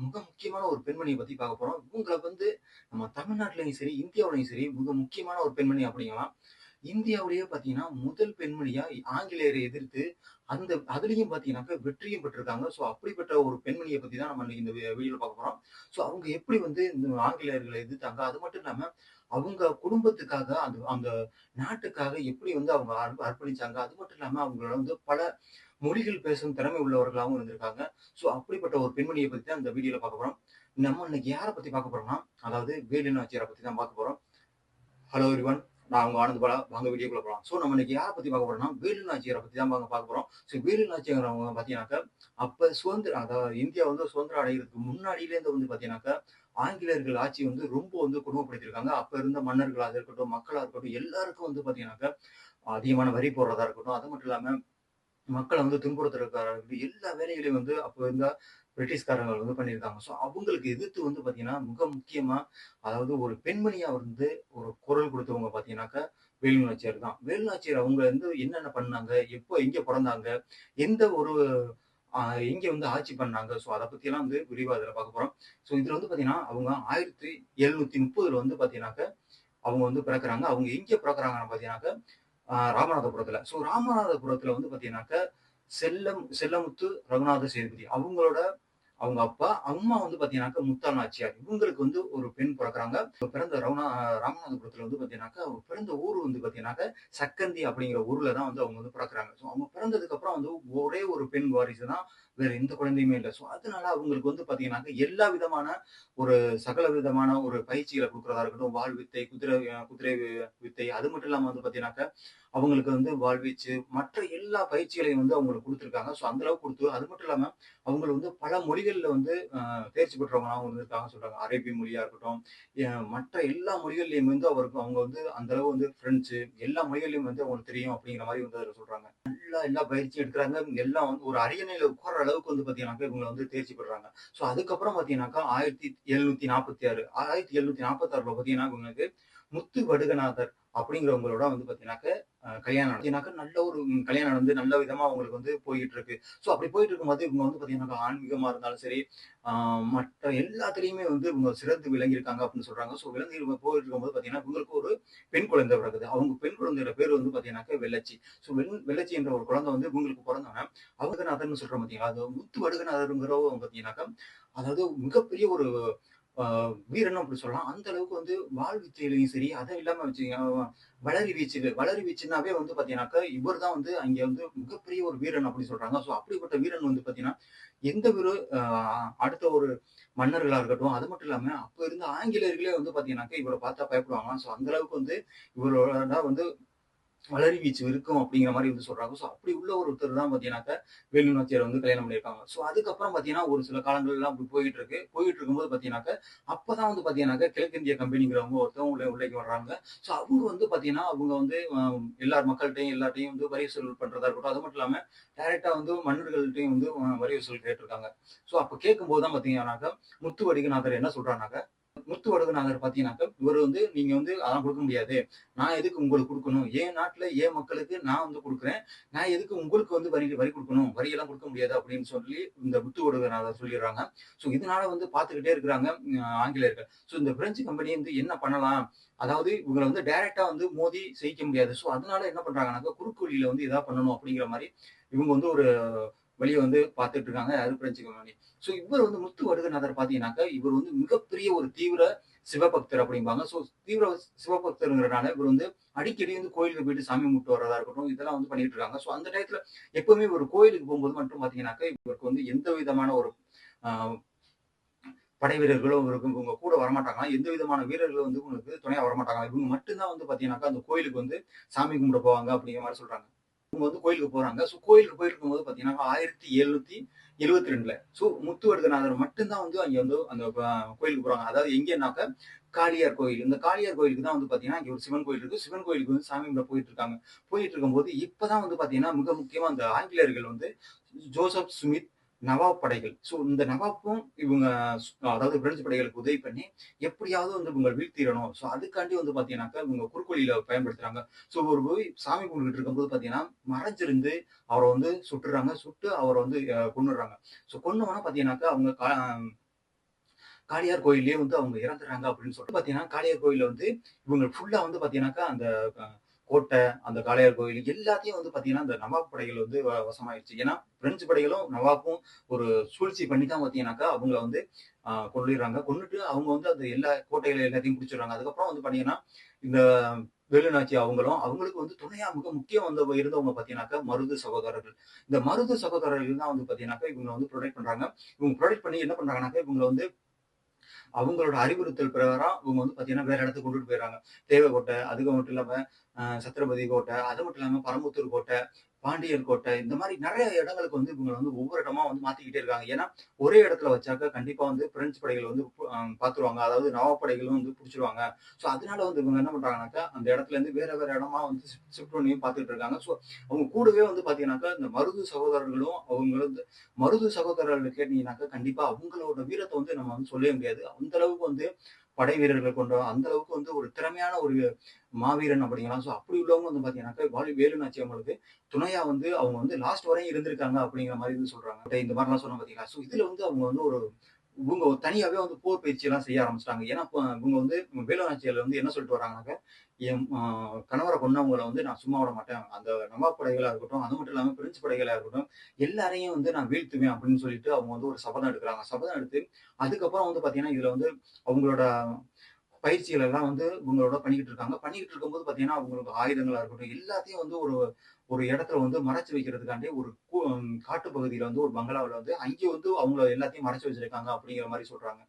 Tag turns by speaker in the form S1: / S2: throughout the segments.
S1: மிக முக்கியமான ஒரு பெண்மணிய பத்தி பார்க்க போறோம். இவங்கள வந்து நம்ம தமிழ்நாட்டிலயும் சரி, இந்தியாவுலயும் சரி மிக முக்கியமான ஒரு பெண்மணி அப்படிங்கலாம். இந்தியாவிலேயே பார்த்தீங்கன்னா, முதல் பெண்மணியா ஆங்கிலேயரை எதிர்த்து அதிலயும் பார்த்தீங்கன்னாக்க வெற்றியும் பெற்றிருக்காங்க. ஸோ அப்படிப்பட்ட ஒரு பெண்மணிய பத்தி தான் நம்ம இன்னைக்கு இந்த வீடியோல பார்க்க போறோம். ஸோ அவங்க எப்படி வந்து இந்த ஆங்கிலேயர்கள எதிர்த்தாங்க, அது மட்டும் இல்லாம அவங்க குடும்பத்துக்காக அந்த அந்த நாட்டுக்காக எப்படி வந்து அவங்க அர்ப்பணிச்சாங்க. அது மட்டும் இல்லாம அவங்கள வந்து பல மொழிகள் பேசும் திறமை உள்ளவர்களாகவும் இருந்திருக்காங்க. ஸோ அப்படிப்பட்ட ஒரு பெண்மணிய பத்தி தான் இந்த வீடியோல பார்க்க போறோம். நம்ம இன்னைக்கு யார பத்தி பார்க்க போறோம்னா, அதாவது வேலு நாச்சியார பத்தி தான் பார்க்க போறோம். Hello everyone. நான் உங்க ஆனந்த் பாலா. வாங்க வீடியோக்குள்ள போலாம். ஸோ நம்ம இன்னைக்கு யார பத்தி பார்க்க போறோம்னா, வேலு நாச்சியார பத்தி தான் பார்க்க போறோம். ஸோ வேலு நாச்சியார் அவங்க பார்த்தீங்கன்னாக்கா, அப்ப சுதந்திரம் அதாவது இந்தியா வந்து சுதந்திரம் அடையறதுக்கு முன்னாடியிலேருந்து வந்து பார்த்தீங்கன்னாக்கா, ஆங்கிலேயர்கள் ஆட்சி வந்து ரொம்ப வந்து கொடுமைப்படுத்தியிருக்காங்க. அப்ப இருந்த மன்னர்களாக இருக்கட்டும், மக்களா இருக்கட்டும், எல்லாருக்கும் வந்து பார்த்தீங்கன்னாக்கா, அதிகமான வரி போடுறதா இருக்கட்டும், அது மட்டும் இல்லாம மக்கள வந்து துன்புறுத்துறதுக்காக எல்லா வேலைகளையும் வந்து அப்ப இருந்த பிரிட்டிஷ்காரங்க வந்து பண்ணியிருக்காங்க. ஸோ அவங்களுக்கு எதிர்த்து வந்து பார்த்தீங்கன்னா, மிக முக்கியமா அதாவது ஒரு பெண்மணியா வந்து ஒரு குரல் கொடுத்தவங்க பார்த்தீங்கன்னாக்கா, வேலு நாச்சியார் தான். வேலு நாச்சியார் அவங்க வந்து என்னென்ன பண்ணாங்க? எப்போ எங்க பொறந்தாங்க? எந்த ஒரு அ எங்க வந்து ஆட்சி பண்ணாங்க? ஸோ அத பத்தியெல்லாம் வந்து விரிவா இதுல பார்க்க போறோம். ஸோ இதுல வந்து பார்த்தீங்கன்னா, அவங்க 1730 வந்து பார்த்தீங்கன்னாக்க, அவங்க வந்து பிறக்குறாங்க. அவங்க எங்க பிறக்குறாங்கன்னு பார்த்தீங்கன்னாக்க, ராமநாதபுரத்துல. ஸோ ராமநாதபுரத்துல வந்து பார்த்தீங்கன்னாக்க, செல்லமுத்து ரகுநாத சேதுபதி அவங்களோட அவங்க அப்பா, அம்மா வந்து பார்த்தீங்கன்னாக்க முத்தாள் நாச்சியார். இவங்களுக்கு வந்து ஒரு பெண் பிறக்குறாங்க. பிறந்த ராமநாதபுரத்துல வந்து பார்த்தீங்கன்னாக்க, அவங்க பிறந்த ஊர் வந்து பார்த்தீங்கன்னாக்க, சக்கந்தி அப்படிங்கிற ஊர்ல தான் வந்து அவங்க வந்து பிறக்குறாங்க. ஸோ அவங்க பிறந்ததுக்கு அப்புறம் வந்து ஒரே ஒரு பெண் வாரிசு தான். வேற எந்த குழந்தையுமே இல்ல. ஸோ அதனால அவங்களுக்கு வந்து பார்த்தீங்கன்னாக்க, எல்லா விதமான ஒரு சகல விதமான ஒரு பயிற்சிகள குடுக்குறதா இருக்கட்டும், வாள் வித்தை, குதிரை வித்தை, அது மட்டும் இல்லாம வந்து பார்த்தீங்கன்னாக்க, அவங்களுக்கு வந்து வாழ்வீச்சு, மற்ற எல்லா பயிற்சிகளையும் வந்து அவங்களுக்கு குடுத்துருக்காங்க. ஸோ அந்த அளவுக்கு குடுத்து, அது மட்டும் இல்லாம அவங்க வந்து பல மொழிகள்ல வந்து தேர்ச்சி பெற்றவங்களாவும் இருந்திருக்காங்கன்னு சொல்றாங்க. அரேபிய மொழியா இருக்கட்டும், மற்ற எல்லா மொழிகள்லயும் வந்து அவங்க வந்து அந்த அளவு வந்து பிரெஞ்சு எல்லா மொழிகள்லயும் வந்து அவங்களுக்கு தெரியும் அப்படிங்கிற மாரி வந்து அதுல சொல்றாங்க. எல்லா பயிற்சியும் எடுக்குறாங்க. எல்லாம் வந்து ஒரு அரியணையில உட்கார்ற அளவுக்கு வந்து பார்த்தீங்கன்னாக்கா, இவங்க வந்து தேர்ச்சி பெறுறாங்க. ஸோ அதுக்கப்புறம் பார்த்தீங்கன்னாக்கா, 1746 1746ல பார்த்தீங்கன்னா, இவங்களுக்கு முத்து வடுகநாதர் அப்படிங்கிறவங்களோட வந்து பார்த்தீங்கன்னாக்க, கல்யாணம் பார்த்தீங்கன்னாக்க, நல்ல ஒரு கல்யாணம் நடந்து நல்ல விதமா அவங்களுக்கு வந்து போயிட்டு இருக்கு. ஸோ அப்படி போயிட்டு இருக்கும்போது, இவங்க வந்து பார்த்தீங்கன்னாக்கா, ஆன்மீகமா இருந்தாலும் சரி, ஆ மற்ற எல்லாத்துலயுமே வந்து இவங்க சிறந்து விளங்கியிருக்காங்க அப்படின்னு சொல்றாங்க. ஸோ விளங்கி இவங்க போயிட்டு இருக்கும்போது பார்த்தீங்கன்னா, இவங்களுக்கு ஒரு பெண் குழந்தை பிறக்குது. அவங்க பெண் குழந்தையோட பேர் வந்து பார்த்தீங்கன்னாக்க வெள்ளச்சி. ஸோ வெள்ளச்சி என்ற ஒரு குழந்தை வந்து இவங்களுக்கு பொறந்தோனே, வடுகநாதர்ன்னு சொல்றோம் பார்த்தீங்களா, அது முத்து வடுகநாதர்ங்கிறவங்க பார்த்தீங்கன்னாக்கா, அதாவது மிகப்பெரிய ஒரு ஆ வீரன்னு அப்படி சொல்லலாம். அந்த அளவுக்கு வந்து வாள் வித்தையிலயும் சரி, அது இல்லாம வச்சுக்கங்க வளரி வீச்சுனாவே வந்து பார்த்தீங்கன்னாக்கா, இவர் தான் வந்து அங்க வந்து மிகப்பெரிய ஒரு வீரன் அப்படின்னு சொல்றாங்க. ஸோ அப்படிப்பட்ட வீரன் வந்து பார்த்தீங்கன்னா, எந்த ஒரு அடுத்த ஒரு மன்னர்களா இருக்கட்டும், அது மட்டும் இல்லாம அப்ப இருந்த ஆங்கிலேயர்களே வந்து பார்த்தீங்கன்னாக்கா, இவர பார்த்தா பயப்படுவாங்களாம். ஸோ அந்த அளவுக்கு வந்து இவரோட வந்து வளரி வீச்சு இருக்கும் அப்படிங்கிற மாரி வந்து சொல்றாங்க. ஸோ அப்படி உள்ள ஒருத்தர் தான் பார்த்தீங்கன்னாக்க, வேலு நாச்சியார் வந்து கல்யாணம் பண்ணியிருக்காங்க. ஸோ அதுக்கப்புறம் பார்த்தீங்கன்னா, ஒரு சில காலங்கள்லாம் அப்படி போயிட்டு இருக்கு. போயிட்டு இருக்கும்போது பார்த்தீங்கன்னாக்க, அப்பதான் வந்து பார்த்தீங்கன்னாக்க, கிழக்கிந்திய கம்பெனிங்கிறவங்க ஒருத்தவங்க உள்ளேக்கு வர்றாங்க. ஸோ அவங்க வந்து பார்த்தீங்கன்னா, அவங்க வந்து எல்லார் மக்கள்ட்டயும் எல்லார்ட்டயும் வந்து வரி வசூல் பண்றதா இருக்கட்டும். அது மட்டும் இல்லாம டைரக்ட்டா வந்து மன்னர்கள்ட்டயும் வந்து வரி வசூல் கேட்டுருக்காங்க. ஸோ அப்ப கேட்கும்போது தான் பார்த்தீங்கன்னாக்க, முத்து வடுகநாதர் என்ன சொல்றார்னாக்க, முத்து வடுகநாதர் பார்த்தீங்கன்னாக்க, இவரு வந்து நீங்க வந்து அதெல்லாம் குடுக்க முடியாது. நான் எதுக்கு உங்களுக்கு குடுக்கணும்? என் நாட்டுல என் மக்களுக்கு நான் வந்து குடுக்குறேன். நான் எதுக்கு உங்களுக்கு வந்து வரி வரி குடுக்கணும்? வரியெல்லாம் குடுக்க முடியாது அப்படின்னு சொல்லி இந்த முத்து வடுகநாதர் சொல்லிடுறாங்க. ஸோ இதனால வந்து பார்த்துக்கிட்டே இருக்கிறாங்க ஆங்கிலேயர்கள். ஸோ இந்த பிரெஞ்சு கம்பெனி வந்து என்ன பண்ணலாம்? அதாவது இவங்கள வந்து டைரக்ட்டா வந்து மோதி ஜெயிக்க முடியாது. ஸோ அதனால என்ன பண்றாங்கன்னாக்க, குறுக்கு வழியில வந்து ஏதாவது பண்ணணும் அப்படிங்கிற மாரி இவங்க வந்து ஒரு வழிய வந்து பார்த்துட்டு இருக்காங்க. அது பிரெஞ்சு கம்பெனி. ஸோ இவர் வந்து முத்து வடுகநாதர் பார்த்தீங்கன்னாக்க, இவர் வந்து மிகப்பெரிய ஒரு தீவிர சிவபக்தர் அப்படிம்பாங்க. ஸோ தீவிர சிவபக்தர்ங்கிறனால இவர் வந்து அடிக்கடி வந்து கோயிலுக்கு போயிட்டு சாமி கும்பிட்டு வர்றதா இருக்கட்டும், இதெல்லாம் வந்து பண்ணிட்டு இருக்காங்க. ஸோ அந்த டயத்துல எப்பவுமே ஒரு கோயிலுக்கு போகும்போது மட்டும் பார்த்தீங்கன்னாக்க, இவருக்கு வந்து எந்த விதமான ஒரு ஆ படை வீரர்களும் இவங்க கூட வரமாட்டாங்களாம். எந்த விதமான வீரர்களும் வந்து உங்களுக்கு துணையா வரமாட்டாங்களாம். இவங்க மட்டும் தான் வந்து பார்த்தீங்கன்னாக்கா, அந்த கோயிலுக்கு வந்து சாமி கும்பிட போவாங்க அப்படிங்கிற மாரி சொல்றாங்க. இவங்க வந்து கோயிலுக்கு போறாங்க. ஸோ கோயிலுக்கு போயிருக்கும்போது பார்த்தீங்கன்னா, 1772ல முத்துவடுகநாதர் மட்டும் தான் வந்து அங்க வந்து அந்த கோயிலுக்கு போறாங்க. அதாவது எங்கேன்னாக்க, காளியார் கோயில். இந்த காளியார் கோயிலுக்கு தான் வந்து பார்த்தீங்கன்னா, இங்க ஒரு சிவன் கோயில் இருக்கு. சிவன் கோயிலுக்கு வந்து சாமி கும்பிட போயிட்டு இருக்காங்க. போயிட்டு இருக்கும்போது, இப்பதான் வந்து பார்த்தீங்கன்னா, மிக முக்கியமா அந்த ஆங்கிலேயர்கள் வந்து ஜோசப் ஸ்மித் நவாப் படைகள். ஸோ இந்த நவாப்பும் இவங்க அதாவது பிரெஞ்சு படைகளுக்கு உதவி பண்ணி, எப்படியாவது வந்து இவங்கள வீழ்த்திறணும். ஸோ அதுக்காண்டி வந்து பார்த்தீங்கன்னாக்கா, இவங்க குறுக்கு பயன்படுத்துறாங்க. ஸோ ஒரு போய் சாமி கும்பிட்டுட்டு இருக்கும்போது பார்த்தீங்கன்னா, மறைஞ்சிருந்து அவர வந்து சுட்டுறாங்க. சுட்டு அவர வந்து கொன்னுடுறாங்க. ஸோ கொன்னோன பார்த்தீங்கன்னாக்கா, அவங்க காளியார் கோயில்லயே வந்து அவங்க இறந்துடுறாங்க அப்படின்னு சொல்லிட்டு பார்த்தீங்கன்னா, காளியார் கோயில்ல வந்து இவங்க ஃபுல்லா வந்து பார்த்தீங்கன்னாக்கா, அந்த அ கோட்டை, அந்த காளையார் கோயில் எல்லாத்தையும் வந்து பார்த்தீங்கன்னா, அந்த நவாப் படைகள் வந்து வசமாயிருச்சு. ஏன்னா, பிரெஞ்சு படைகளும், நவாப்பும் ஒரு சூழ்ச்சி பண்ணி தான் பார்த்தீங்கன்னாக்கா, அவங்கள வந்து கொல்லிர்றாங்க. கொன்னுட்டு அவங்க வந்து அந்த எல்லா கோட்டைகள் எல்லாத்தையும் பிடிச்சிடுறாங்க. அதுக்கப்புறம் வந்து பார்த்தீங்கன்னா, இந்த வேலு நாச்சி அவங்களும், அவங்களுக்கு வந்து துணையா மிக முக்கியம் இருந்தவங்க பார்த்தீங்கன்னாக்கா, மருது சகோதரர்கள். இந்த மருது சகோதரர்கள் தான் வந்து பார்த்தீங்கன்னாக்கா, இவங்கள வந்து புரொடெக்ட் பண்றாங்க. இவங்க புரொடெக்ட் பண்ணி என்ன பண்றாங்கன்னாக்கா, இவங்கள வந்து அவங்களோட அறிவுறுத்தல் பிரகாரம் இவங்க வந்து பார்த்தீங்கன்னா, வேற இடத்துக்கு கொண்டுட்டு போயிடுறாங்க. தேவக்கோட்டை, அது மட்டும் இல்லாம சத்திரபதி கோட்டை, அது மட்டும் இல்லாம பரமத்தூர் கோட்டை, பாண்டியர் கோட்டை, இந்த மாரி நெறைய இடங்களுக்கு வந்து இவங்கள வந்து ஒவ்வொரு இடமா வந்து மாத்திக்கிட்டே இருக்காங்க. ஏன்னா, ஒரே இடத்துல வச்சாக்கா கண்டிப்பா வந்து பிரெஞ்சு படைகள் வந்து பாத்துருவாங்க. அதாவது நவாப் படைகளும் வந்து புடிச்சுருவாங்க. ஸோ, அதனால வந்து இவங்க என்ன பண்றாங்கன்னாக்கா, அந்த இடத்துலருந்து வேற வேற இடமா வந்து ஷிஃப்ட் பண்ணியும் பாத்துட்டு இருக்காங்க. ஸோ, அவங்க கூடவே வந்து பாத்தீங்கன்னாக்கா, இந்த மருது சகோதரர்களும் அவங்க வந்து மருது சகோதரர்கள் கேட்டீங்கன்னாக்கா, கண்டிப்பா அவங்களோட வீரத்த வந்து நம்ம வந்து சொல்லவே முடியாது. அந்த அளவுக்கு வந்து படை வீரர்கள் கொண்ட அந்த அளவுக்கு வந்து ஒரு திறமையான ஒரு மாவீரன் அப்படிங்கலாம். ஸோ அப்படி உள்ளவங்க வந்து பார்த்தீங்கன்னாக்கா, வேலு நாச்சி அம்மனுக்கு துணையா வந்து அவங்க வந்து லாஸ்ட் வரையும் இருந்திருக்காங்க அப்படிங்கிற மாரி வந்து சொல்றாங்க. இந்த மாரிலாம் சொன்னேன் பார்த்தீங்களா? ஸோ இதுல வந்து அவங்க வந்து ஒரு இவங்க தனியாவே வந்து போர் பயிற்சியெல்லாம் செய்ய ஆரம்பிச்சுட்டாங்க. ஏன்னா, இவங்க வந்து வேலு நாச்சியார் வந்து என்ன சொல்லிட்டு வராங்கன்னாக்கா, என் கணவர கொன்னவங்கள வந்து நான் சும்மா விட மாட்டேன். அந்த நவாப் படைகளா இருக்கட்டும், அது மட்டும் இல்லாம பிரெஞ்சு படைகளா இருக்கட்டும், எல்லாரையும் வந்து நான் வீழ்த்துவேன் அப்படின்னு சொல்லிட்டு அவங்க வந்து ஒரு சபதம் எடுக்குறாங்க. சபதம் எடுத்து அதுக்கப்புறம் வந்து பார்த்தீங்கன்னா, இதுல வந்து அவங்களோட பயிற்சிகள் எல்லாம் வந்து இவங்களோட பண்ணிக்கிட்டு இருக்காங்க. பண்ணிக்கிட்டு இருக்கும்போது பார்த்தீங்கன்னா, அவங்களுக்கு ஆயுதங்களா இருக்கட்டும், எல்லாத்தையும் வந்து ஒரு ஒரு இடத்துல வந்து மறைச்சு வைக்கிறதுக்காண்டி ஒரு காட்டு பகுதியில வந்து ஒரு பங்களாவுல வந்து அங்கே வந்து அவங்க எல்லாத்தையும் மறைச்சு வச்சிருக்காங்க அப்படிங்கிற மாரி சொல்றாங்க.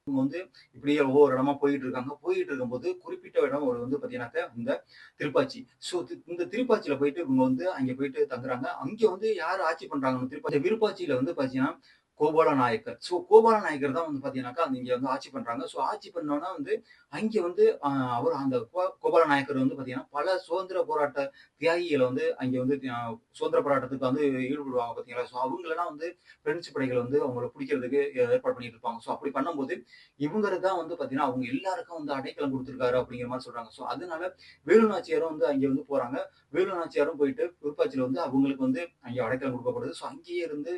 S1: இவங்க வந்து இப்படியே ஒவ்வொரு இடமா போயிட்டு இருக்காங்க. போயிட்டு இருக்கும்போது குறிப்பிட்ட இடம் ஒரு வந்து பார்த்தீங்கன்னாக்கா, இந்த திருப்பாச்சி. ஸோ இந்த திருப்பாச்சியில போயிட்டு இவங்க வந்து அங்கே போயிட்டு தங்குறாங்க. அங்கே வந்து யார் ஆட்சி பண்றாங்கன்னு இந்த விருப்பாட்சியில வந்து பார்த்தீங்கன்னா, கோபால நாயக்கர். ஸோ கோபால நாயக்கர் தான் வந்து பார்த்தீங்கன்னாக்கா, இங்க வந்து ஆட்சி பண்றாங்க. ஸோ ஆட்சி பண்ணோம்னா வந்து அங்கே வந்து அவர் அந்த கோபால நாயக்கர் வந்து பார்த்தீங்கன்னா, பல சுதந்திர போராட்ட தியாகிகள வந்து அங்கே வந்து சுதந்திர போராட்டத்துக்கு வந்து ஈடுபடுவாங்க பார்த்தீங்களா? ஸோ அவங்களலாம் வந்து பிரெஞ்சு படைகள் வந்து அவங்கள பிடிக்கிறதுக்கு ஏற்பாடு பண்ணிட்டு இருப்பாங்க. ஸோ அப்படி பண்ணும்போது இவங்கரு தான் வந்து பார்த்தீங்கன்னா, அவங்க எல்லாருக்கும் வந்து அடைக்கலம் குடுத்திருக்காரு அப்படிங்கிற மாரி சொல்றாங்க. ஸோ அதனால வேலு நாச்சியாரும் வந்து அங்கே வந்து போறாங்க. வேலு நாச்சியாரும் போயிட்டு விருப்பாட்சியில வந்து அவங்களுக்கு வந்து அங்கே அடைக்கலம் குடுக்கப்படுது. ஸோ அங்கேயே இருந்து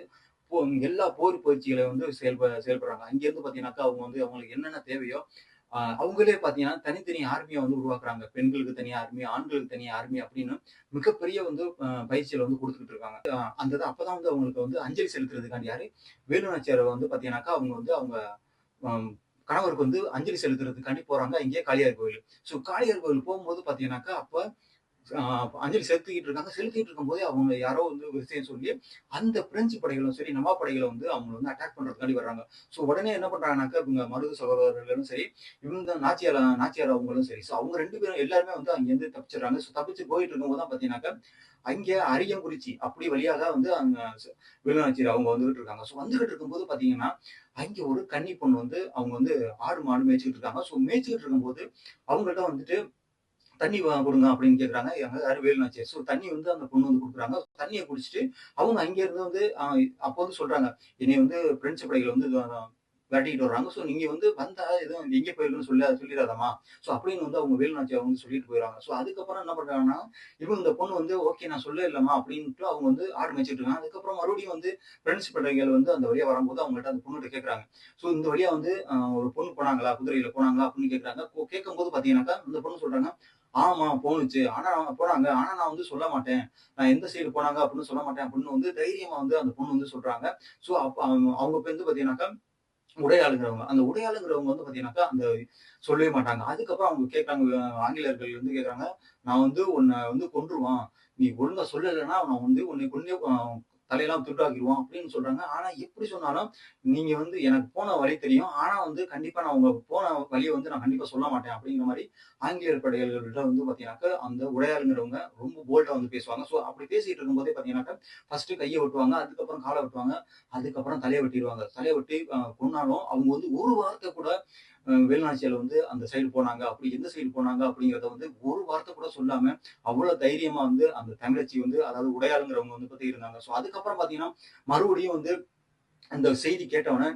S1: போ எல்லா போர் பயிற்சிகளை வந்து செயல்படுறாங்க. அங்கேருந்து பார்த்தீங்கன்னாக்கா, அவங்க வந்து அவங்களுக்கு என்னென்ன தேவையோ, அவங்களே பார்த்தீங்கன்னா, தனித்தனி ஆர்மியா வந்து உருவாக்குறாங்க. பெண்களுக்கு தனியா ஆர்மி, ஆண்களுக்கு தனியா ஆர்மி அப்படின்னு மிகப்பெரிய வந்து பயிற்சிகள வந்து குடுத்துக்கிட்டு இருக்காங்க. அந்த இது அப்பதான் வந்து அவங்களுக்கு வந்து அஞ்சலி செலுத்துறதுக்காண்டி யாரு, வேலு நாச்சியார வந்து பார்த்தீங்கன்னாக்கா, அவங்க வந்து அவங்க அம் கணவருக்கு வந்து அஞ்சலி செலுத்துறதுக்காண்டி போறாங்க. இங்கேயே காளியார் கோயில். ஸோ காளியார் கோயில் போகும்போது பார்த்தீங்கன்னாக்கா, அப்ப அ அஞ்சலி செலுத்திக்கிட்டு இருக்காங்க. செலுத்திட்டு இருக்கும்போதே அவங்க யாரோ வந்து ஒரு விஷயம் சொல்லி, அந்த பிரெஞ்சு படைகளும் சரி, நவாப் படைகளும் வந்து அவங்கள வந்து அட்டாக் பண்றதுக்காண்டி வர்றாங்க. ஸோ உடனே என்ன பண்றாங்கன்னாக்கா, இவங்க மருது சகோதரர்களும் சரி, இவங்க நாச்சியார் அவங்களும் சரி. ஸோ அவங்க 2 பேரும் எல்லாருமே வந்து அங்கேருந்து தப்பிச்சுடுறாங்க. ஸோ தப்பிச்சு போயிட்டு இருக்கும்போது தான் பார்த்தீங்கன்னாக்கா, அங்கே அரியங்குறிச்சி அப்படி வழியா தான் வந்து அங்க வேலுநாச்சியார் அவங்க வந்துகிட்டு இருக்காங்க. ஸோ வந்துகிட்டு இருக்கும்போது பார்த்தீங்கன்னா, அங்கே ஒரு கன்னி பொண்ணு வந்து அவங்க வந்து ஆடு, மாடு மேய்ச்சுக்கிட்டு இருக்காங்க. ஸோ மேய்ச்சுக்கிட்டு இருக்கும்போது அவங்கள்ட்ட வந்துட்டு தண்ணி குடுங்க அப்படின்னு கேட்குறாங்க. யாரு வேலு நாச்சியார். ஸோ தண்ணி வந்து அந்த பொண்ணு வந்து குடுக்குறாங்க. தண்ணிய குடிச்சிட்டு அவங்க அங்க இருந்து வந்து அப்போ வந்து சொல்றாங்க. என்னைய வந்து பிரெஞ்சு படைகள் வந்து விரட்டிக்கிட்டு வர்றாங்க. ஸோ நீங்க வந்து வந்தா எதுவும் எங்க போயிருக்குன்னு சொல்லிறாதம்மா. ஸோ அப்படின்னு வந்து அவங்க வேலு நாச்சியார் வந்து சொல்லிட்டு போயிடுறாங்க. ஸோ அதுக்கப்புறம் என்ன பண்றாங்கன்னா, இவங்க இந்த பொண்ணு வந்து ஓகே நான் சொல்லவே இல்லம்மா அப்படின்ட்டு அவங்க வந்து ஆடு மேய்ச்சிட்டு இருக்காங்க. அதுக்கப்புறம் மறுபடியும் வந்து பிரெஞ்சு படைகள் வந்து அந்த வழியா வரும்போது அவங்கள்ட்ட அந்த பொண்ணுட்ட கேட்குறாங்க. ஸோ இந்த வழியா வந்து ஒரு பொண்ணு போனாங்களா? குதிரையில போனாங்களா? அப்படின்னு கேட்குறாங்க. கேட்கும்போது பார்த்தீங்கன்னாக்கா, இந்த பொண்ணு சொல்றாங்க, ஆமா போணுச்சு. ஆனா அவங்க போனாங்க. ஆனா நான் வந்து சொல்ல மாட்டேன். நான் எந்த சைடு போனாங்க அப்படின்னு சொல்ல மாட்டேன் அப்படின்னு வந்து தைரியமா வந்து அந்த பொண்ணு வந்து சொல்றாங்க. ஸோ அப்ப அவங்க வந்து பார்த்தீங்கன்னாக்கா, உடையாளுங்கிறவங்க. அந்த உடையாளுங்கிறவங்க வந்து பார்த்தீங்கன்னாக்கா, அந்த சொல்லவே மாட்டாங்க. அதுக்கப்புறம் அவங்க கேட்கறாங்க ஆங்கிலேயர்கள் வந்து கேட்கறாங்க, "நான் வந்து உன்ன வந்து கொன்றுவான். நீ ஒழுங்கா சொல்லலன்னா, நான் வந்து உன்னை கொன்னே தலையெல்லாம் துண்டாக்கிருவோம்" அப்படின்னு சொல்றாங்க. ஆனா எப்படி சொன்னாலும், நீங்க வந்து எனக்கு போன வழி தெரியும். ஆனா வந்து கண்டிப்பா நான் உங்க போன வழிய வந்து நான் கண்டிப்பா சொல்ல மாட்டேன் அப்படிங்கிற மாரி ஆங்கிலேயர் படைகள்கிட்ட வந்து பார்த்தீங்கன்னாக்கா, அந்த உடையாளுங்கிறவங்க ரொம்ப போல்டா வந்து பேசுவாங்க. ஸோ அப்படி பேசிட்டு இருக்கும்போதே பார்த்தீங்கன்னாக்கா, ஃபர்ஸ்ட்டு கைய வெட்டுவாங்க. அதுக்கப்புறம் கால வெட்டுவாங்க. அதுக்கப்புறம் தலைய வெட்டிருவாங்க. தலைய வெட்டி கொன்னாலும் அவங்க வந்து ஒரு வார்த்தை கூட வேலுநாச்சியார் வந்து அந்த சைடு போனாங்க. அப்படி எந்த சைடு போனாங்க அப்படிங்கிறத வந்து ஒரு வார்த்தை கூட சொல்லாம, அவ்வளோ தைரியமா வந்து அந்த தமிழச்சி வந்து அதாவது உடையாளுங்கிறவங்க வந்து பத்தி இருந்தாங்க. ஸோ அதுக்கப்புறம் பார்த்தீங்கன்னா, மறுபடியும் வந்து அந்த செய்தி கேட்டவுடனே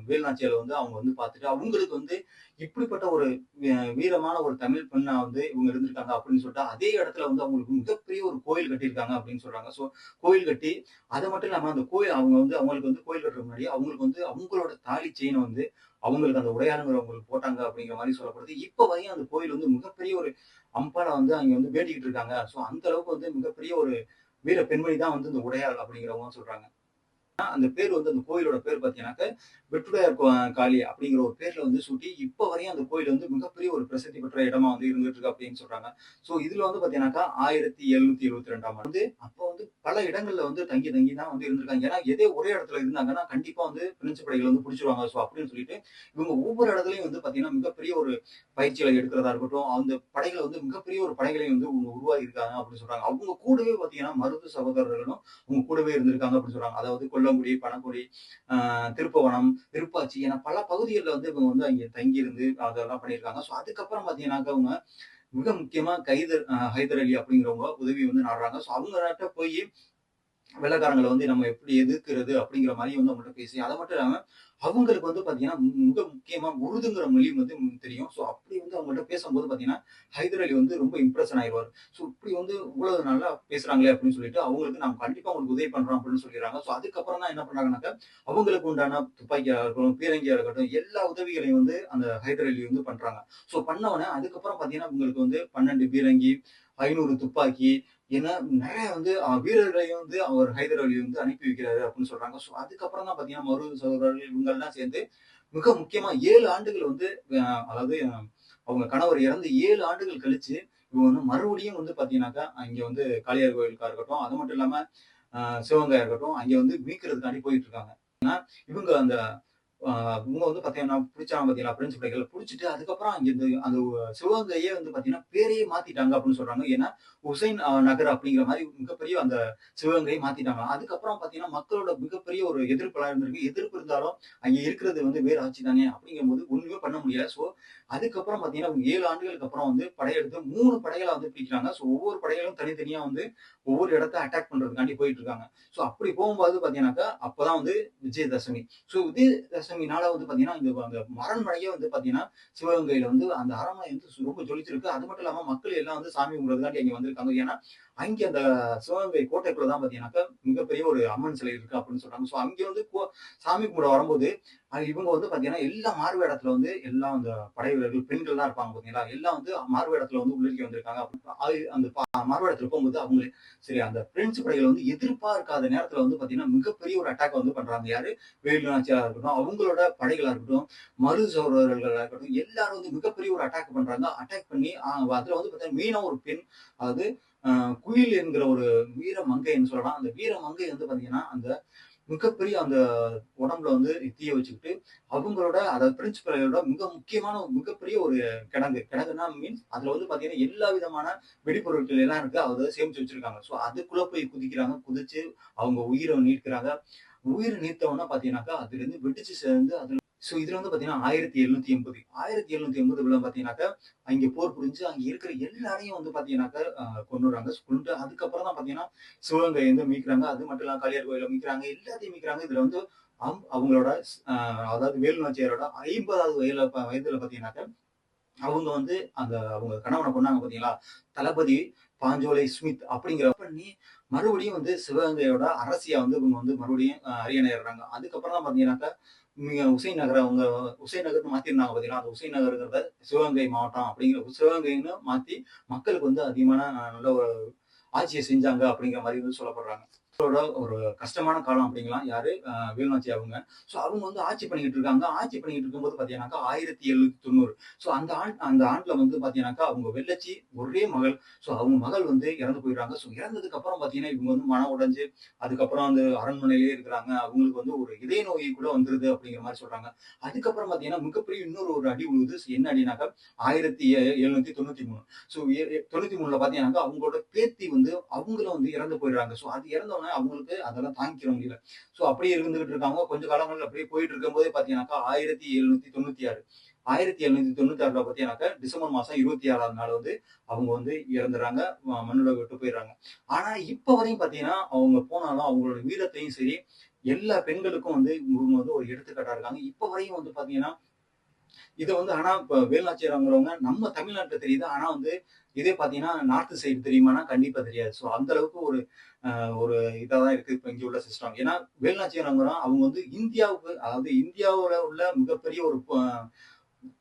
S1: வேலுநாச்சியார வந்து அவங்க வந்து பார்த்துட்டு, அவங்களுக்கு வந்து இப்படிப்பட்ட ஒரு வீரமான ஒரு தமிழ் பெண்ணா வந்து இவங்க இருந்திருக்காங்க அப்படின்னு சொல்லிட்டு, அதே இடத்துல வந்து அவங்களுக்கு மிகப்பெரிய ஒரு கோயில் கட்டியிருக்காங்க அப்படின்னு சொல்றாங்க. ஸோ கோயில் கட்டி, அது மட்டும் இல்லாம அந்த கோயில் அவங்க வந்து அவங்களுக்கு வந்து கோயில் கட்டுறதுக்கு முன்னாடி அவங்களுக்கு வந்து அவங்களோட தாலி செயின வந்து அவங்களுக்கு அந்த உடையாளுங்கிறவங்களுக்கு போட்டாங்க அப்படிங்கிற மாதிரி சொல்லப்படுது. இப்ப வரையும் அந்த கோயில் வந்து மிகப்பெரிய ஒரு அம்பால வந்து அங்க வந்து வேண்டிக்கிட்டு இருக்காங்க. ஸோ அந்த அளவுக்கு வந்து மிகப்பெரிய ஒரு வீர பெண்மணி தான் வந்து இந்த உடையாள் அப்படிங்கிறவங்க சொல்றாங்க. அந்த பேர் வந்து அந்த கோயிலோட பேர் பார்த்தீங்கன்னாக்க, வெட்டுடையார் காளி அப்படிங்கிற ஒரு பேர்ல வந்து சூட்டி, இப்ப வரையும் அந்த கோயில் வந்து மிகப்பெரிய ஒரு பிரசித்தி பெற்ற இடமா வந்து இருந்துட்டு இருக்கு அப்படின்னு சொல்றாங்க. ஸோ இதுல வந்து பார்த்தீங்கன்னாக்கா 1772ஆம் ஆண்டு வந்து அப்ப வந்து பல இடங்கள்ல வந்து தங்கி தங்கி தான் வந்து இருந்திருக்காங்க. ஏன்னா இதே ஒரே இடத்துல இருந்தாங்கன்னா, கண்டிப்பா வந்து பிரெஞ்சு படைகள் வந்து புடிச்சுருவாங்க. ஸோ அப்படின்னு சொல்லிட்டு, இவங்க ஒவ்வொரு இடத்துலயும் வந்து பார்த்தீங்கன்னா, மிகப்பெரிய ஒரு பயிற்சிகளை எடுக்கிறதா இருக்கட்டும், அந்த படைகள வந்து மிகப்பெரிய ஒரு படைகளையும் வந்து உருவாகி இருக்காங்க அப்படின்னு சொல்றாங்க. அவங்க கூடவே பார்த்தீங்கன்னா, மருது சகோதரர்களும் அவங்க கூடவே இருந்திருக்காங்க அப்படின்னு சொல்றாங்க. அதாவது கொல்லங்குடி, பனங்குடி, திருப்புவனம், விருப்பாச்சி என பல பகுதிகள்ல வந்து இவங்க வந்து அங்கே தங்கியிருந்து அதெல்லாம் பண்ணியிருக்காங்க. ஸோ அதுக்கப்புறம் பார்த்தீங்கன்னாக்கா, அவங்க மிக முக்கியமா ஹைதர் அலி அப்படிங்கிறவங்க உதவி வந்து நாடுறாங்க. ஸோ அவங்ககிட்ட போயி வெள்ளைக்காரங்கள வந்து நம்ம எப்படி எதிர்க்கிறது அப்படிங்கிற மாரி வந்து அவங்கள்ட்ட பேசி, அது மட்டும் இல்லாம அவங்களுக்கு வந்து பார்த்தீங்கன்னா, மிக முக்கியமா உருதுங்கிற மொழி வந்து தெரியும். ஸோ அப்படி வந்து அவங்கள்ட்ட பேசும்போது பார்த்தீங்கன்னா, ஹைதர் அலி வந்து ரொம்ப இம்ப்ரஷன் ஆயிருவாரு. ஸோ இப்படி வந்து இவ்வளவு நல்லா பேசுறாங்களே அப்படின்னு சொல்லிட்டு, அவங்களுக்கு நாங்க கண்டிப்பா உங்களுக்கு உதவி பண்றோம் அப்படின்னு சொல்லிடுறாங்க. ஸோ அதுக்கப்புறம் தான் என்ன பண்றாங்கன்னாக்கா, அவங்களுக்கு உண்டான துப்பாக்கியா இருக்கட்டும், பீரங்கியா இருக்கட்டும், எல்லா உதவிகளையும் வந்து அந்த ஹைதர் அலி வந்து பண்றாங்க. ஸோ பண்ணவுனே அதுக்கப்புறம் பார்த்தீங்கன்னா, உங்களுக்கு வந்து 12 பீரங்கி, 500 துப்பாக்கி ஏன்னா நெறைய வந்து வீரர்களையும் வந்து அவர் ஹைதர் அலி வந்து அனுப்பி வைக்கிறாரு அப்படின்னு சொல்றாங்க. ஸோ அதுக்கப்புறம் தான் பார்த்தீங்கன்னா, மருது சகோதரர்கள் இவங்கலாம் சேர்ந்து மிக முக்கியமா 7 ஆண்டுகள் வந்து அதாவது அவங்க கணவர் இறந்து 7 ஆண்டுகள் கழிச்சு, இவங்க வந்து மறுபடியும் வந்து பார்த்தீங்கன்னாக்கா, அங்க வந்து காளியார் கோயிலுக்கா இருக்கட்டும், அது மட்டும் இல்லாம அ சிவகங்கையா இருக்கட்டும், அங்க வந்து மீட்கிறதுக்காண்டி போயிட்டு இருக்காங்க. இவங்க அந்த ஆ இவங்க வந்து பார்த்தீங்கன்னா, புடிச்சாங்க பார்த்தீங்களா? பிரெஞ்சு படைகள் புடிச்சுட்டு அதுக்கப்புறம் அங்கிருந்து அந்த சிவகங்கையே வந்து பார்த்தீங்கன்னா, பேரையே மாத்திட்டாங்க அப்படின்னு சொல்றாங்க. ஏன்னா, உசைன் நகர் அப்படிங்கிற மாரி மிகப்பெரிய அந்த சிவகங்கையை மாத்திட்டாங்களாம். அதுக்கப்புறம் பார்த்தீங்கன்னா, மக்களோட மிகப்பெரிய ஒரு எதிர்ப்புலாம் இருந்திருக்கு. எதிர்ப்பு இருந்தாலும், அங்க இருக்கிறது வந்து வேறு ஆட்சி தானே அப்படிங்கும்போது ஒண்ணுமே பண்ண முடியல. ஸோ, அதுக்கப்புறம் பார்த்தீங்கன்னா, 7 ஆண்டுகளுக்கு அப்புறம் வந்து படையெடுத்து 3 படைகளா வந்து பிரிக்கிறாங்க. ஸோ, ஒவ்வொரு படைகளும் தனித்தனியா வந்து ஒவ்வொரு இடத்த அட்டாக் பண்றதுக்காண்டி போயிட்டு இருக்காங்க. ஸோ, அப்படி போகும்போது பார்த்தீங்கன்னாக்கா, அப்பதான் வந்து விஜயதசமி. ஸோ விஜயதசமினால வந்து பார்த்தீங்கன்னா, இந்த அந்த அரண்மனையே வந்து பார்த்தீங்கன்னா, சிவகங்கையில வந்து அந்த அரண்மனை வந்து ரொம்ப ஜொலிச்சிருக்கு. அது மட்டும் இல்லாம மக்கள் எல்லாம் வந்து சாமி கும்பிடுறதுக்காண்டி அங்க வந்திருக்காங்க. ஏன்னா, அங்கே அந்த சிவகங்கை கோட்டைக்குள்ள தான் பார்த்தீங்கன்னாக்கா, மிகப்பெரிய ஒரு அம்மன் சிலை இருக்கு அப்படின்னு சொல்றாங்க. ஸோ அங்கே வந்து சாமி கும்பிட வரும்போது, இவங்க வந்து பார்த்தீங்கன்னா, எல்லா மாறுவேடத்துல வந்து எல்லாம் அந்த படை வீரர்கள் பெண்கள்லாம் இருப்பாங்க பார்த்தீங்களா? எல்லாம் வந்து மாறுவேடத்துல வந்து உள்ளிருக்கி வந்திருக்காங்க. அந்த மாறுவேடத்துல போகும்போது அவங்களே சரி அந்த பிரெஞ்சு படைகள் வந்து எதிர்பார்க்காத நேரத்துல வந்து பார்த்தீங்கன்னா, மிகப்பெரிய ஒரு அட்டாக் வந்து பண்றாங்க. யாரு? வேலு நாச்சியாரா இருக்கட்டும், அவங்களோட படைகளா இருக்கட்டும், மருது சகோதரர்களா இருக்கட்டும், எல்லாரும் வந்து மிகப்பெரிய ஒரு அட்டாக் பண்றாங்க. அட்டாக் பண்ணி அதுல வந்து பார்த்தீங்கன்னா, மெயினா ஒரு பெண் அதாவது அ குயில் என்கிற ஒரு வீர மங்கைன்னு சொல்லலாம். அந்த வீர மங்கை வந்து பார்த்தீங்கன்னா, அந்த மிகப்பெரிய அந்த உடம்புல வந்து தீய வச்சுக்கிட்டு, அவங்களோட அதாவது பிரெஞ்சு படைகளோட மிக முக்கியமான மிகப்பெரிய ஒரு கிடங்கு. கிடங்குன்னா மீன்ஸ் அதுல வந்து பார்த்தீங்கன்னா, எல்லா விதமான வெடிபொருட்கள் எல்லாம் இருக்கு. அத சேமிச்சு வச்சிருக்காங்க. ஸோ அதுக்குள்ள போய் குதிக்கிறாங்க. குதிச்சு அவங்க உயிர நீட்கிறாங்க. உயிர நீத்த உடனே பார்த்தீங்கன்னாக்கா, அதுலேருந்து வெடிச்சு சேர்ந்து அதுல ஸோ இதுல வந்து பார்த்தீங்கன்னா 1780 1780ல பார்த்தீங்கன்னாக்கா, அங்கே போர் புரிஞ்சு அங்க இருக்கிற எல்லாரையும் வந்து பார்த்தீங்கன்னாக்கா, கொன்னுறாங்க. கொன்னுட்டு அதுக்கப்புறம் தான் பார்த்தீங்கன்னா, சிவகங்கைய வந்து மீட்கிறாங்க. அது மட்டும் இல்லாம காளியார் கோயில மீட்கிறாங்க. எல்லாத்தையும் மீட்கிறாங்க. இதுல வந்து அவங்களோட அ அதாவது வேலு நாச்சியாரோட 50வது வயதுல பார்த்தீங்கன்னாக்கா, அவங்க வந்து அந்த அவங்க கணவன கொன்னாங்க பார்த்தீங்களா? தளபதி பாஞ்சோலை ஸ்மித் அப்படிங்கிற பண்ணி மறுபடியும் வந்து சிவகங்கையோட அரசியா வந்து இவங்க வந்து மறுபடியும் அரியணை ஏறுறாங்க. அதுக்கப்புறம் தான் பார்த்தீங்கன்னாக்கா, உசைன் நகர அவங்க உசைன் நகர்ன்னு மாத்திருந்தாங்க பார்த்தீங்களா? அந்த உசைன் நகர்ங்கிறத சிவகங்கை மாவட்டம் அப்படிங்கிற சிவகங்கைன்னு மாத்தி மக்களுக்கு வந்து அதிகமான நல்ல ஒரு ஆட்சிய செஞ்சாங்க அப்படிங்கிற மாரி வந்து சொல்லப்படுறாங்க. ஒரு கஷ்டமான காலம் அப்படிங்கலாம். யாரு? வேலுநாச்சி அவங்க. ஸோ அவங்க வந்து ஆட்சி பண்ணிக்கிட்டு இருக்காங்க. ஆட்சி பண்ணிக்கிட்டு இருக்கும்போது பார்த்தீங்கன்னாக்கா, 1790 ஸோ அந்த ஆண்டுல வந்து பார்த்தீங்கன்னாக்கா, அவங்க வெள்ளச்சி ஒரே மகள். ஸோ அவங்க மகள் வந்து இறந்து போயிடுறாங்க. ஸோ இறந்ததுக்கு அப்புறம் பார்த்தீங்கன்னா, இவங்க வந்து மனம் உடைஞ்சு, அதுக்கப்புறம் அந்த அரண்மனையிலேயே இருக்கிறாங்க. அவங்களுக்கு வந்து ஒரு இதய நோய் கூட வந்துருது அப்படிங்கிற மாரி சொல்றாங்க. அதுக்கப்புறம் பார்த்தீங்கன்னா, மிகப்பெரிய இன்னொரு ஒரு அடி விழுது. என்ன அடினாக்கா, 1793 ஸோ 93ல பார்த்தீங்கன்னாக்கா, அவங்களோட பேத்தி வந்து அவங்களும் வந்து இறந்து போயிடுறாங்க. ஸோ அது இறந்தோனே அவங்களுக்கு அதெல்லாம் தாங்கிக்கிற முடியல. ஸோ அப்படியே இருந்துகிட்டு இருக்காங்க. கொஞ்ச காலங்கள் அப்படியே போயிட்டு இருக்கும்போதே பார்த்தீங்கன்னாக்கா, 1796 1796ல பார்த்தீங்கன்னாக்கா, டிசம்பர் மாசம் 26ஆம் நாள் வந்து அவங்க வந்து இறந்துறாங்க. மண்ணுலக விட்டு போயிடுறாங்க. ஆனா இப்ப வரையும் பார்த்தீங்கன்னா, அவங்க போனாலும் அவங்களோட வீரத்தையும் சரி, எல்லா பெண்களுக்கும் வந்து இவங்க வந்து ஒரு எடுத்துக்காட்டா இருக்காங்க. இப்ப வரையும் வந்து பார்த்தீங்கன்னா இது வந்து ஆனா இப்ப வேலுநாச்சியார்ங்கிறவங்க நம்ம தமிழ்நாட்டுல தெரியுது. ஆனா வந்து இதே பார்த்தீங்கன்னா, நார்த் சைடு தெரியுமான்னா கண்டிப்பா தெரியாது. ஸோ அந்த அளவுக்கு ஒரு ஒரு இதா தான் இருக்கு இப்ப இங்க உள்ள சிஸ்டம். ஏன்னா வேலுநாச்சியார்ங்கிறவங்க அவங்க வந்து இந்தியாவுக்கு அதாவது இந்தியாவுல உள்ள மிகப்பெரிய ஒரு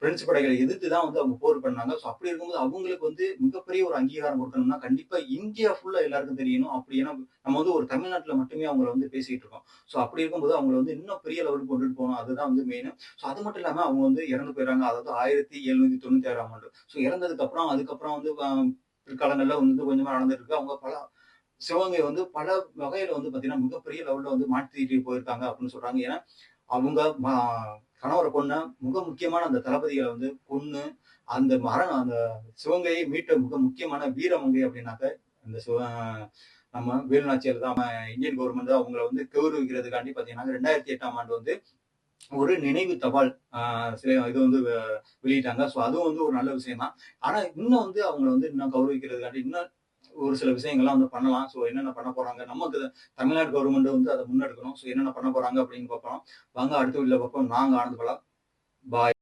S1: பிரெஞ்சு படைகளை எதிர்த்து தான் வந்து அவங்க போர் பண்ணாங்க. ஸோ அப்படி இருக்கும்போது அவங்களுக்கு வந்து மிகப்பெரிய ஒரு அங்கீகாரம் கொடுக்கணும்னா, கண்டிப்பா இந்தியா ஃபுல்லா எல்லாருக்கும் தெரியணும். அப்படி ஏன்னா நம்ம வந்து ஒரு தமிழ்நாட்டுல மட்டுமே அவங்கள வந்து பேசிட்டு இருக்கோம். ஸோ அப்படி இருக்கும்போது அவங்கள வந்து இன்னும் பெரிய லெவலுக்கு கொண்டுட்டு போணும். அதுதான் வந்து மெயின். ஸோ அது மட்டும் இல்லாம அவங்க வந்து இறந்து போயிடுறாங்க. அதாவது 1796ஆம் ஆண்டு. ஸோ இறந்ததுக்கு அப்புறம் அதுக்கப்புறம் வந்து பிற்காலங்கள்ல வந்து கொஞ்சமா நடந்துட்டு இருக்கு. அவங்க சிவகங்கை வந்து பல வகையில வந்து பார்த்தீங்கன்னா, மிகப்பெரிய லெவல்ல வந்து மாற்றிட்டு போயிருக்காங்க அப்படின்னு சொல்றாங்க. ஏன்னா அவங்க கணவர கொன்ன மிக முக்கியமான அந்த தளபதிகள வந்து கொன்னு, அந்த சிவகங்கையை மீட்ட மிக முக்கியமான வீரமங்கை அப்படின்னாக்க, அந்த நம்ம வேலுநாச்சியார் தான். இந்தியன் கவர்மெண்ட் அவங்கள வந்து கௌரவிக்கிறதுக்காண்டி பார்த்தீங்கன்னா, 2008ஆம் ஆண்டு வந்து ஒரு நினைவு தபால் இது வந்து வெளியிட்டாங்க. ஸோ அதுவும் வந்து ஒரு நல்ல விஷயம் தான். ஆனா இன்னும் வந்து அவங்கள வந்து இன்னும் கௌரவிக்கிறதுக்காண்டி இன்னும் ஒரு சில விஷயங்கள்லாம் வந்து பண்ணலாம். ஸோ என்னென்ன பண்ண போறாங்க? நமக்கு தமிழ்நாடு கவர்மெண்ட் வந்து அத முன்னெடுக்கணும். ஸோ என்னென்ன பண்ண போறாங்க அப்படின்னு பார்ப்போம். வாங்க அடுத்த வீடியோல பார்ப்போம். நாங்க ஆனந்த் பாலா. பாய்.